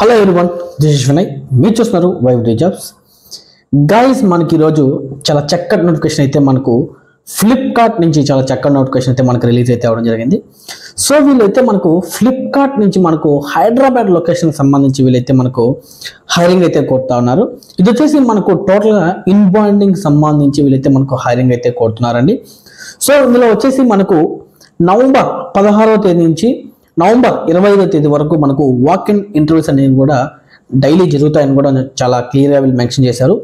Hello everyone, this is Vinay. మీరు చూస్తున్నారు vive jobs. Guys, మనకి ఈరోజు చాలా చక్కటి నోటిఫికేషన్ అయితే మనకు ఫ్లిప్కార్ట్ నుంచి చాలా చక్కటి నోటిఫికేషన్ అయితే మనకు రిలీజ్ అయితే అవ్వడం జరిగింది. సో వీళ్ళైతే మనకు ఫ్లిప్కార్ట్ నుంచి మనకు హైదరాబాద్ లొకేషన్ సంబంధించి వీళ్ళైతే మనకు హైరింగ్ అయితే కోరుతా ఉన్నారు. ఇది వచ్చేసి మనకు టోటల్గా ఇన్బాండింగ్ సంబంధించి వీళ్ళైతే మనకు హైరింగ్ అయితే కోరుతున్నారండి. సో ఇందులో వచ్చేసి మనకు నవంబర్ 16వ తేదీ నుంచి నవంబర్ 25వ తేదీ వరకు మనకు వాక్ ఇన్ ఇంటర్వ్యూస్ అనేవి కూడా డైలీ జరుగుతాయని కూడా చాలా క్లియర్గా వీళ్ళు మెన్షన్ చేశారు.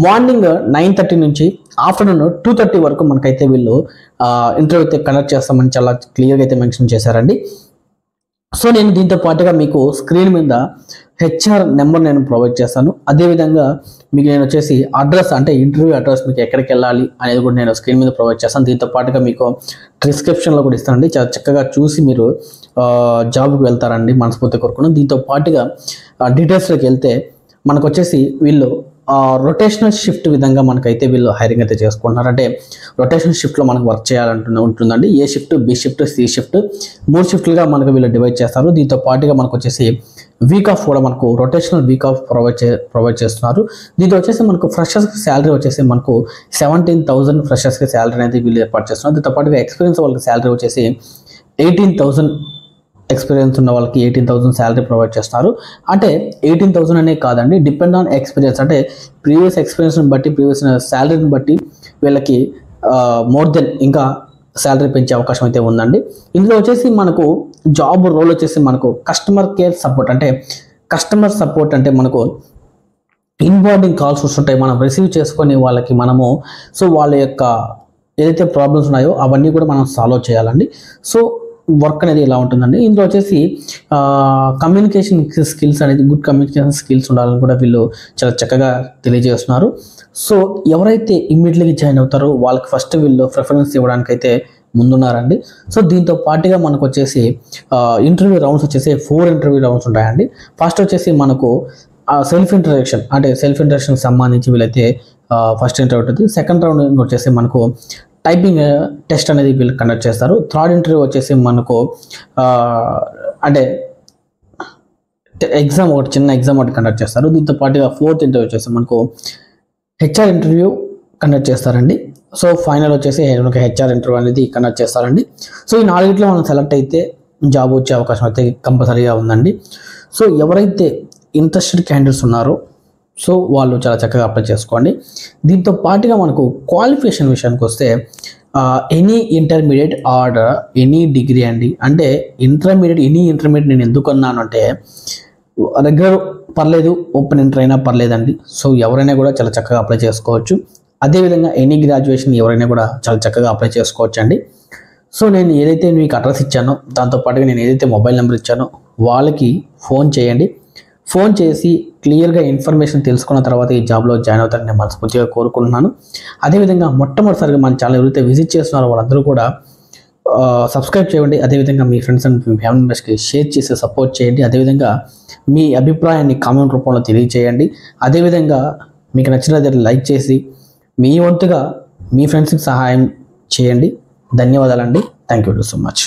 మార్నింగ్ 9:30 నుంచి ఆఫ్టర్నూన్ 2:30 వరకు మనకైతే వీళ్ళు ఇంటర్వ్యూ అయితే కండక్ట్ చేస్తామని చాలా క్లియర్గా అయితే మెన్షన్ చేశారండి. సో నేను దీంతో పాటుగా మీకు స్క్రీన్ మీద హెచ్ఆర్ నెంబర్ నేను ప్రొవైడ్ చేస్తాను. అదేవిధంగా మీకు నేను వచ్చేసి అడ్రస్, అంటే ఇంటర్వ్యూ అడ్రస్ మీకు ఎక్కడికి వెళ్ళాలి అనేది కూడా నేను స్క్రీన్ మీద ప్రొవైడ్ చేస్తాను. దీంతో పాటుగా మీకు డిస్క్రిప్షన్లో కూడా ఇస్తానండి. చాలా చక్కగా చూసి మీరు జాబ్కి వెళ్తారండి మనస్ఫూర్తి కోరుకున్నాను. దీంతో పాటుగా డీటెయిల్స్లోకి వెళ్తే మనకు వచ్చేసి వీళ్ళు రొటేషనల్ షిఫ్ట్ విధంగా మనకైతే వీళ్ళు హైరింగ్ అయితే చేసుకుంటున్నారు. అంటే రొటేషనల్ షిఫ్ట్లో మనకు వర్క్ ఉంటుందండి. A shift, B shift, C shift 3 షిఫ్ట్లుగా మనకు వీళ్ళు డివైడ్ చేస్తారు. దీంతో పాటుగా మనకు వచ్చేసి వీక్ ఆఫ్ కూడా మనకు రొటేషనల్ వీక్ ఆఫ్ ప్రొవైడ్ చేస్తున్నారు. దీంతో వచ్చేసి మనకు ఫ్రెషర్స్కి శాలరీ వచ్చేసి మనకు 17,000 ఫ్రెషర్స్కి శాలరీ అనేది వీళ్ళు ఏర్పాటు చేస్తున్నారు. దీంతో పాటుగా ఎక్స్పీరియన్స్ వాళ్ళకి శాలరీ వచ్చేసి 18,000, ఎక్స్పీరియన్స్ ఉన్న వాళ్ళకి 18,000 శాలరీ ప్రొవైడ్ చేస్తారు. అంటే 18,000 అనే కాదండి, డిపెండ్ ఆన్ ఎక్స్పీరియన్స్. అంటే ప్రీవియస్ ఎక్స్పీరియన్స్ని బట్టి, ప్రీవియస్ శాలరీని బట్టి వీళ్ళకి మోర్ దెన్ ఇంకా శాలరీ పెంచే అవకాశం అయితే ఉందండి. ఇందులో వచ్చేసి మనకు జాబ్ రోల్ వచ్చేసి మనకు కస్టమర్ కేర్ సపోర్ట్. అంటే కస్టమర్ సపోర్ట్ అంటే మనకు ఇన్బార్డింగ్ కాల్స్ వస్తుంటాయి, మనం రిసీవ్ చేసుకొని వాళ్ళకి మనము వాళ్ళ యొక్క ఏదైతే ప్రాబ్లమ్స్ ఉన్నాయో అవన్నీ కూడా మనం సాల్వ్ చేయాలండి. సో వర్క్ అనేది ఇలా ఉంటుందండి. ఇందులో వచ్చేసి కమ్యూనికేషన్ స్కిల్స్ అనేది, గుడ్ కమ్యూనికేషన్ స్కిల్స్ ఉండాలని కూడా వీళ్ళు చాలా చక్కగా తెలియజేస్తున్నారు. సో ఎవరైతే ఇమ్మీడియట్లీగా జాయిన్ అవుతారో వాళ్ళకి ఫస్ట్ వీళ్ళు ప్రిఫరెన్స్ ఇవ్వడానికి అయితే ముందున్నారండి. సో దీంతో పాటుగా మనకు వచ్చేసి ఇంటర్వ్యూ రౌండ్స్ వచ్చేసి 4 ఇంటర్వ్యూ రౌండ్స్ ఉంటాయండి. ఫస్ట్ వచ్చేసి మనకు సెల్ఫ్ ఇంట్రడక్షన్ సంబంధించి వీళ్ళైతే ఫస్ట్ ఇంటర్వ్యూ ఉంటుంది. సెకండ్ రౌండ్ వచ్చేసి మనకు టైపింగ్ టెస్ట్ అనేది వీళ్ళు కండక్ట్ చేస్తారు. థర్డ్ ఇంటర్వ్యూ వచ్చేసి మనకు అంటే ఎగ్జామ్, ఒకటి చిన్న ఎగ్జామ్ ఒకటి కండక్ట్ చేస్తారు. దీంతో పాటుగా ఫోర్త్ ఇంటర్వ్యూ వచ్చేసి మనకు హెచ్ఆర్ ఇంటర్వ్యూ కండక్ట్ చేస్తారండి. సో ఫైనల్ వచ్చేసి హెచ్ఆర్ ఇంటర్వ్యూ అనేది కండక్ట్ చేస్తారండి. సో ఈ 4 మనం సెలెక్ట్ అయితే జాబ్ వచ్చే అవకాశం అయితే కంపల్సరీగా ఉందండి. సో ఎవరైతే ఇంట్రెస్టెడ్ క్యాండిడేట్స్ ఉన్నారో సో వాళ్ళు చాలా చక్కగా అప్లై చేసుకోండి. దీంతో పాటుగా మనకు క్వాలిఫికేషన్ విషయానికి వస్తే any intermediate or any degree అండి. అంటే ఎనీ ఇంటర్మీడియట్ నేను ఎందుకు అన్నాను అంటే రెగ్యులర్ పర్లేదు, ఓపెన్ ఇంటర్ అయినా పర్లేదండి. సో ఎవరైనా కూడా చాలా చక్కగా అప్లై చేసుకోవచ్చు. అదేవిధంగా ఎనీ గ్రాడ్యుయేషన్ ఎవరైనా కూడా చాలా చక్కగా అప్లై చేసుకోవచ్చు అండి. సో నేను ఏదైతే మీకు అడ్రస్ ఇచ్చానో దాంతోపాటుగా నేను ఏదైతే మొబైల్ నెంబర్ ఇచ్చానో వాళ్ళకి ఫోన్ చేయండి. ఫోన్ చేసి క్లియర్గా ఇన్ఫర్మేషన్ తెలుసుకున్న తర్వాత ఈ జాబ్లో జాయిన్ అవుతారని నేను మనస్ఫూర్తిగా కోరుకుంటున్నాను. అదేవిధంగా మొట్టమొదటిసారిగా మన ఛానల్ ఎవరైతే విజిట్ చేస్తున్నారో వాళ్ళందరూ కూడా సబ్స్క్రైబ్ చేయండి. అదేవిధంగా మీ ఫ్రెండ్స్ అండ్ మీ ఫ్యామిలీ మెంబర్స్కి షేర్ చేసి సపోర్ట్ చేయండి. అదేవిధంగా మీ అభిప్రాయాన్ని కామెంట్ రూపంలో తెలియజేయండి. అదేవిధంగా మీకు నచ్చినది లైక్ చేసి మీ వంతుగా మీ ఫ్రెండ్స్కి సహాయం చేయండి. ధన్యవాదాలండి. Thank you so much.